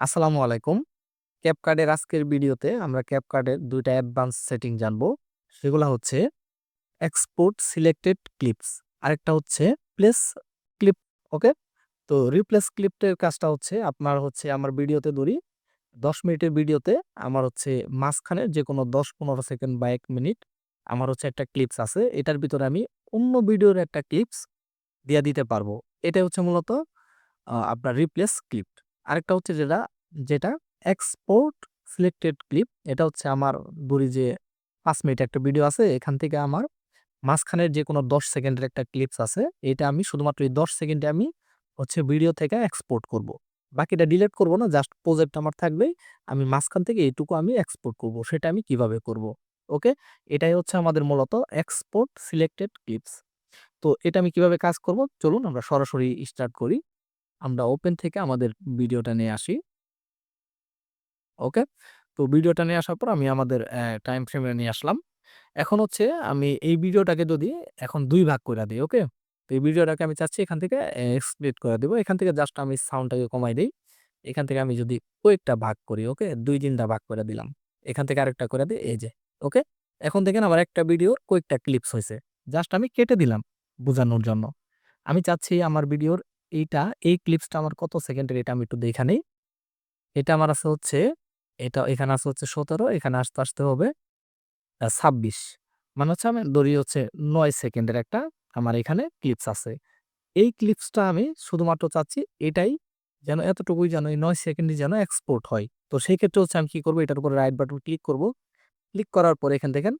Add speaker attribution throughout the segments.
Speaker 1: আসসালামু আলাইকুম। ক্যাপকার্ডের আজকের ভিডিওতে আমরা ক্যাপকার্ডের ২ টা অ্যাডভান্স সেটিং জানবো। সেগুলা হচ্ছে এক্সপোর্ট সিলেক্টেড ক্লিপস, আরেকটা হচ্ছে প্লেস ক্লিপ। ওকে? তো রিপ্লেস ক্লিপটের কাজটা হচ্ছে আপনার হচ্ছে আমার ভিডিওতে ধরি ১০ মিনিটের ভিডিওতে আমার হচ্ছে মাঝখানের যেকোনো ১০-১৫ সেকেন্ড বা ১ মিনিট আমার হচ্ছে একটা ক্লিপস আছে। এটার ভিতরে আমি অন্য ভিডিওর একটা ক্লিপস দিয়া দিতে পারবো। এটাই হচ্ছে মূলত আপনার রিপ্লেস ক্লিপ। আরেকটা হচ্ছে যেটা এক্সপোর্ট সিলেক্টেড ক্লিপ। এটা হচ্ছে আমার ধরি যে ৫ মিনিট একটা ভিডিও আছে। এখান থেকে আমার মাঝখানের যেকোনো ১০ সেকেন্ডের একটা ক্লিপস আছে। এটা আমি শুধুমাত্র এই ১০ সেকেন্ডে আমি হচ্ছে ভিডিও থেকে এক্সপোর্ট করব। বাকিটা ডিলিট করব না। জাস্ট প্রজেক্ট আমার থাকবেই। আমি মাঝখান থেকে এইটুকু আমি এক্সপোর্ট করব। সেটা আমি কিভাবে করব? ওকে? এটাই হচ্ছে আমাদের মূলত এক্সপোর্ট সিলেক্টেড ক্লিপস। তো এটা আমি কিভাবে কাজ করব? চলুন আমরা সরাসরি স্টার্ট করি। আমরা ওপেন থেকে আমাদের ভিডিওটা নিয়ে আসি। ওকে? তো ভিডিওটা নিয়ে আসার পর আমি আমাদের টাইম ফ্রেমে নিয়ে আসলাম। এখন হচ্ছে আমি এই ভিডিওটাকে যদি এখন ২ ভাগ কইরা দেই, ওকে? তো এই ভিডিওটাকে আমি চাচ্ছি এখান থেকে স্প্লিট করে দিব। এখান থেকে জাস্ট আমি সাউন্ডটাকে কমাই দেই। এখান থেকে আমি যদি কয়েকটা ভাগ করি, ওকে? ২-৩ টা ভাগ করে দিলাম। এখান থেকে আরেকটা করে দেই, এই যে। ওকে? এখন দেখেন আমার একটা ভিডিওর কয়েকটা ক্লিপস হইছে। জাস্ট আমি কেটে দিলাম বুঝানোর জন্য। আমি চাচ্ছি আমার ভিডিওর এই ক্লিপসটা আমার কত সেকেন্ডের এটা আমি একটু দেখে নেই। এটা আমার আছে হচ্ছে এখানে আছে হচ্ছে ১৭, এখানে আসতে হবে ২৬। মানে হচ্ছে আমি ধরি হচ্ছে ৯ সেকেন্ডের একটা আমার এখানে ক্লিপস আছে। এই ক্লিপসটা আমি শুধুমাত্র চাচ্ছি এটাই যেন এতটুকুই যেন এই ৯ সেকেন্ডই যেন এক্সপোর্ট হয়। তো সেই ক্ষেত্রে হচ্ছে আমি কি করব, এটার উপরে রাইট বাটন ক্লিক করব। ক্লিক করার পরে এখানে দেখেন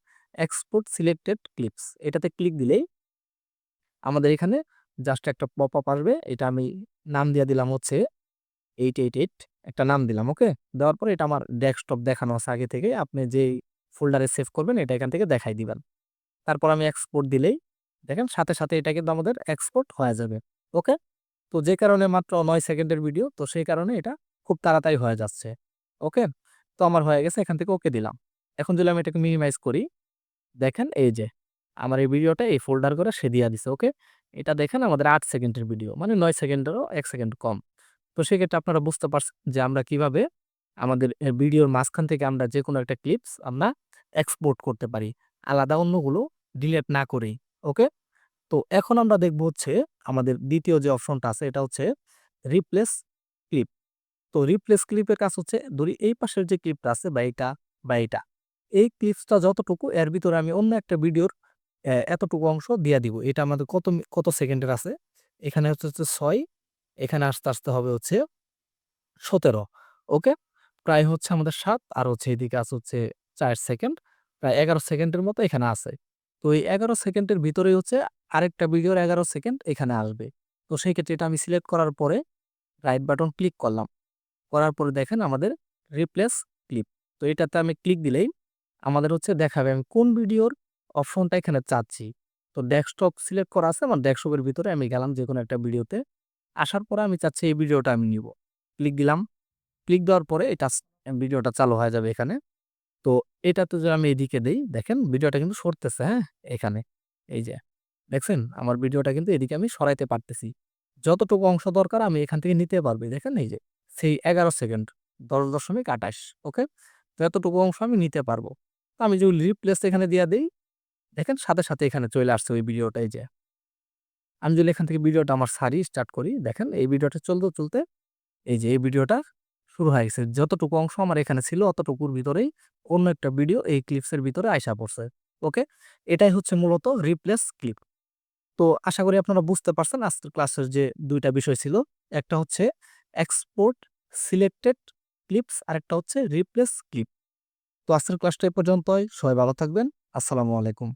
Speaker 1: এক্সপোর্ট সিলেক্টেড ক্লিপস। এটাতে ক্লিক দিলেই আমাদের এখানে জাস্ট একটা পপআপ আসবে। এটা আমি নাম দিয়ে দিলাম হচ্ছে 888 একটা নাম দিলাম, ওকে? দেওয়ার পরে এটা আমার ডেস্কটপ দেখানো আছে আগে থেকেই। আপনি যেই ফোল্ডারে সেভ করবেন এটা এখান থেকে দেখাই দিবেন। তারপর আমি এক্সপোর্ট দিলেই দেখেন সাথে এটা কিন্তু আমাদের এক্সপোর্ট হয়ে যাবে। ওকে? তো যে কারণে মাত্র ৯ সেকেন্ডের ভিডিও, তো সেই কারণে এটা খুব তাড়াতাড়ি হয়ে যাচ্ছে। ওকে? তো আমার হয়ে গেছে, এখান থেকে ওকে দিলাম। এখন যদি আমি এটাকে মিনিমাইজ করি, দেখেন এই যে আমার এই ভিডিওটা এই ফোল্ডার করে সে দিয়া দিছে, ওকে? এটা দেখেন আমাদের ৮ সেকেন্ডের ভিডিও। মানে ৯ সেকেন্ডেরও ১ সেকেন্ড কম। তো সেক্ষেত্রে আপনারা বুঝতে পারছেন যে আমরা কিভাবে আমাদের ভিডিওর মাঝখান থেকে আমরা যেকোনো একটা ক্লিপস আমরা এক্সপোর্ট করতে পারি। আলাদা অন্যগুলো ডিলিট না করেই। ওকে? তো এখন আমরা দেখব হচ্ছে আমাদের ২য় যে অপশনটা আছে এটা হচ্ছে রিপ্লেস ক্লিপ। তো রিপ্লেস ক্লিপের কাজ হচ্ছে ধরি এই পাশের যে ক্লিপটা আছে বা এইটা। এই ক্লিপসটা যতটুকু এর ভিতরে আমি অন্য একটা ভিডিওর এতটুকু অংশ দিয়া দিব। এটা আমাদের কত সেকেন্ডের আছে? এখানে হচ্ছে ৬, এখানে আসতে হবে হচ্ছে ১৭। ওকে? প্রায় হচ্ছে আমাদের ৭ আর হচ্ছে এদিকে আছে হচ্ছে ৪ সেকেন্ড। প্রায় ১১ সেকেন্ডের মতো এখানে আছে। তো এই ১১ সেকেন্ডের ভিতরেই হচ্ছে আরেকটা ভিডিওর ১১ সেকেন্ড এখানে আসবে। তো সেই ক্ষেত্রে এটা আমি সিলেক্ট করার পরে রাইট বাটন ক্লিক করলাম। করার পরে দেখেন আমাদের রিপ্লেস ক্লিপ। তো এটাতে আমি ক্লিক দিলেই আমাদের হচ্ছে দেখাবে আমি কোন ভিডিওর অপশনটা এখানে চাচ্ছি। তো ডেস্কটপ সিলেক্ট করা আছে, আমার ডেস্কটপের ভিতরে আমি গেলাম যেকোনো একটা ভিডিওতে। আসার পরে আমি চাচ্ছি এই ভিডিওটা আমি নিবো। ক্লিক দিলাম। ক্লিক দেওয়ার পরে এটা ভিডিওটা চালু হয়ে যাবে এখানে। তো এটাতে যদি আমি এদিকে দেই, দেখেন ভিডিওটা কিন্তু সরতেছে, হ্যাঁ? এখানে। এই যে, দেখছেন? আমার ভিডিওটা কিন্তু এদিকে আমি সরাইতে পারতেছি। যতটুকু অংশ দরকার আমি এখান থেকে নিতে পারবো। দেখেন এই যে, সেই ১১ সেকেন্ড ১০.২৮, ওকে? তো এতটুকু অংশ আমি নিতে পারবো। তো আমি যদি রিপ্লেস এখানে দিয়া দেই, দেখেন সাথে এখানে চলে আসছে ওই ভিডিওটা, এই যে। আমি যদি এখান থেকে ভিডিওটা আমার সারি স্টার্ট করি, দেখেন এই ভিডিওটা চলতে এই যে এই ভিডিওটা শুরু হয়ে গেছে। যতটুকু অংশ আমার এখানে ছিল অতটুকুর ভিতরেই অন্য একটা ভিডিও এই ক্লিপসের ভিতরে আইসা পড়ছে। ওকে? এটাই হচ্ছে মূলত রিপ্লেস ক্লিপ। তো আশা করি আপনারা বুঝতে পারছেন আজকের ক্লাসের যে ২ টা বিষয় ছিল। একটা হচ্ছে এক্সপোর্ট সিলেক্টেড ক্লিপস, আরেকটা হচ্ছে রিপ্লেস ক্লিপ। তো আজকের ক্লাসটা এ পর্যন্তই। সবাই ভালো থাকবেন। আসসালামু আলাইকুম।